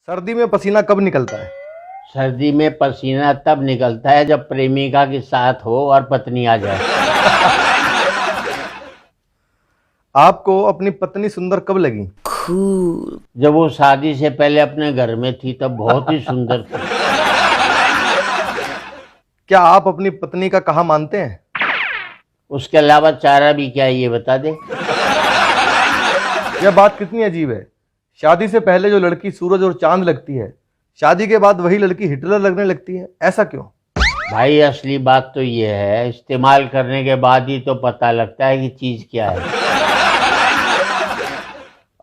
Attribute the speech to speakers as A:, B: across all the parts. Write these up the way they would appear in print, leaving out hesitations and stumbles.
A: सर्दी में पसीना कब निकलता है?
B: सर्दी में पसीना तब निकलता है जब प्रेमिका के साथ हो और पत्नी आ जाए।
A: आपको अपनी पत्नी सुंदर कब लगी?
B: जब वो शादी से पहले अपने घर में थी तब बहुत ही सुंदर थी।
A: क्या आप अपनी पत्नी का कहा मानते हैं?
B: उसके अलावा चारा भी क्या है ये बता दे।
A: यह बात कितनी अजीब है। शादी से पहले जो लड़की सूरज और चांद लगती है, शादी के बाद वही लड़की हिटलर लगने लगती है। ऐसा क्यों?
B: भाई असली बात तो ये है, इस्तेमाल करने के बाद ही तो पता लगता है कि चीज क्या है।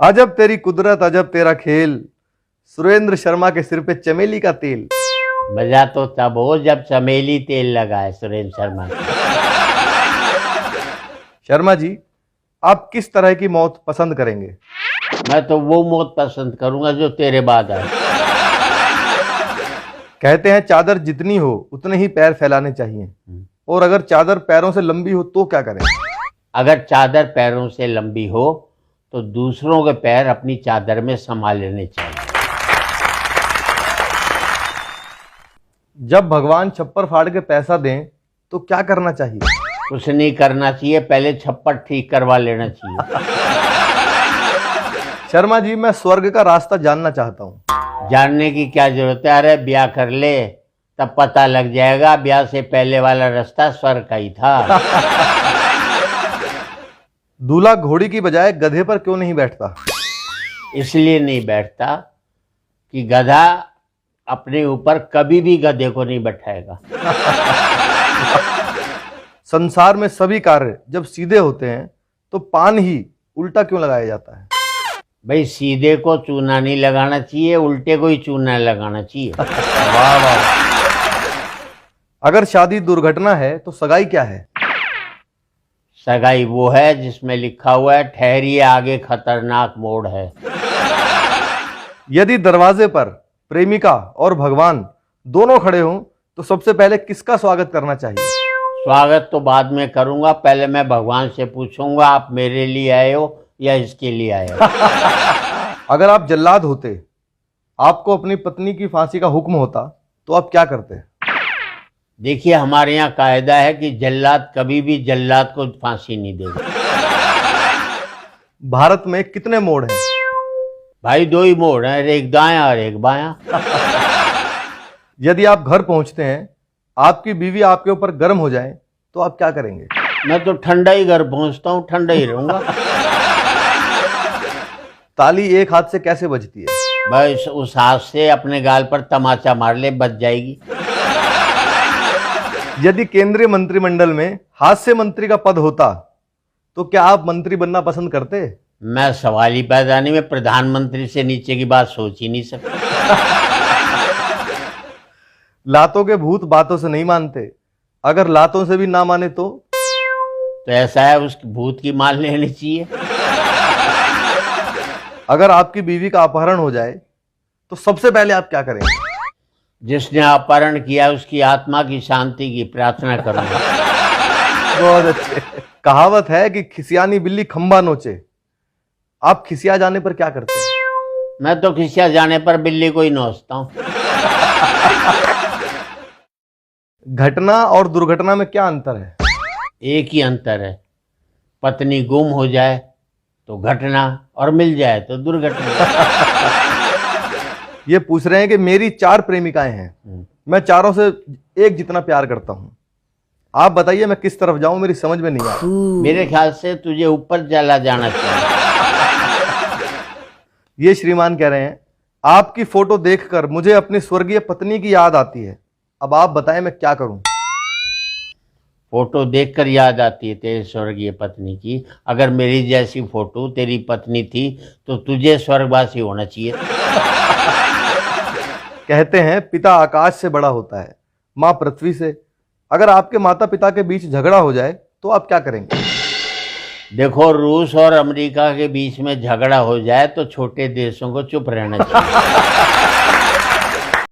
A: अजब तेरी कुदरत अजब तेरा खेल, सुरेंद्र शर्मा के सिर पे चमेली का तेल।
B: मजा तो तब हो जब चमेली तेल लगा है सुरेंद्र शर्मा।
A: शर्मा जी, आप किस तरह की मौत पसंद करेंगे?
B: मैं तो वो मौत पसंद करूंगा जो तेरे बाद आए।
A: कहते हैं चादर जितनी हो उतने ही पैर फैलाने चाहिए, और अगर चादर पैरों से लंबी हो तो क्या करें?
B: अगर चादर पैरों से लंबी हो तो दूसरों के पैर अपनी चादर में समा लेने चाहिए।
A: जब भगवान छप्पर फाड़ के पैसा दें तो क्या करना चाहिए?
B: कुछ नहीं करना चाहिए, पहले छप्पर ठीक करवा लेना चाहिए।
A: शर्मा जी, मैं स्वर्ग का रास्ता जानना चाहता हूँ।
B: जानने की क्या जरूरत है, अरे ब्याह कर ले तब पता लग जाएगा। ब्याह से पहले वाला रास्ता स्वर्ग का ही था।
A: दूल्हा घोड़ी की बजाय गधे पर क्यों नहीं बैठता?
B: इसलिए नहीं बैठता कि गधा अपने ऊपर कभी भी गधे को नहीं बैठाएगा।
A: संसार में सभी कार्य जब सीधे होते हैं तो पान ही उल्टा क्यों लगाया जाता है?
B: भाई सीधे को चूना नहीं लगाना चाहिए, उल्टे को ही चूना लगाना चाहिए।
A: वाह वाह। अगर शादी दुर्घटना है तो सगाई क्या है?
B: सगाई वो है जिसमें लिखा हुआ है ठहरिए आगे खतरनाक मोड़ है।
A: यदि दरवाजे पर प्रेमिका और भगवान दोनों खड़े हों तो सबसे पहले किसका स्वागत करना चाहिए?
B: स्वागत तो बाद में करूंगा, पहले मैं भगवान से पूछूंगा आप मेरे लिए आए हो या इसके लिए आए हो।
A: अगर आप जल्लाद होते, आपको अपनी पत्नी की फांसी का हुक्म होता तो आप क्या करते?
B: देखिए हमारे यहाँ कायदा है कि जल्लाद कभी भी जल्लाद को फांसी नहीं देगा।
A: भारत में कितने मोड़ हैं?
B: भाई दो ही मोड़ हैं, एक दायां और एक बायां।
A: यदि आप घर पहुंचते हैं, आपकी बीवी आपके ऊपर गर्म हो जाए तो आप क्या करेंगे?
B: मैं तो ठंडा ही घर पहुंचता हूँ, ठंडा ही रहूंगा।
A: ताली एक हाथ से कैसे बजती है?
B: भाई उस हाथ से अपने गाल पर तमाचा मार ले, बच जाएगी।
A: यदि केंद्रीय मंत्रिमंडल में हास्य मंत्री का पद होता तो क्या आप मंत्री बनना पसंद करते?
B: मैं सवाल ही पैदा नहीं, मैं प्रधानमंत्री से नीचे की बात सोच ही नहीं सकता।
A: लातों के भूत बातों से नहीं मानते, अगर लातों से भी ना माने तो
B: ऐसा है उस भूत की मान लेनी चाहिए।
A: अगर आपकी बीवी का अपहरण हो जाए तो सबसे पहले आप क्या करेंगे?
B: जिसने अपहरण किया उसकी आत्मा की शांति की प्रार्थना करूंगा।
A: बहुत अच्छे। कहावत है कि खिसियानी बिल्ली खंबा नोचे। आप खिसिया जाने पर क्या करते हैं?
B: मैं तो खिसिया जाने पर बिल्ली को ही नोचता हूँ।
A: घटना और दुर्घटना में क्या अंतर है?
B: एक ही अंतर है, पत्नी गुम हो जाए तो घटना और मिल जाए तो दुर्घटना।
A: ये पूछ रहे हैं कि मेरी 4 प्रेमिकाएं हैं, मैं चारों से एक जितना प्यार करता हूं। आप बताइए मैं किस तरफ जाऊं, मेरी समझ में नहीं आ रहा।
B: मेरे ख्याल से तुझे ऊपर चला जाना चाहिए।
A: ये श्रीमान कह रहे हैं, आपकी फोटो देखकर मुझे अपनी स्वर्गीय पत्नी की याद आती है, अब आप बताएं मैं क्या करूं?
B: फोटो देखकर याद आती है तेरी स्वर्गीय पत्नी की? अगर मेरी जैसी फोटो तेरी पत्नी थी तो तुझे स्वर्गवासी होना चाहिए।
A: कहते हैं पिता आकाश से बड़ा होता है, माँ पृथ्वी से। अगर आपके माता पिता के बीच झगड़ा हो जाए तो आप क्या करेंगे?
B: देखो रूस और अमेरिका के बीच में झगड़ा हो जाए तो छोटे देशों को चुप रहना चाहिए।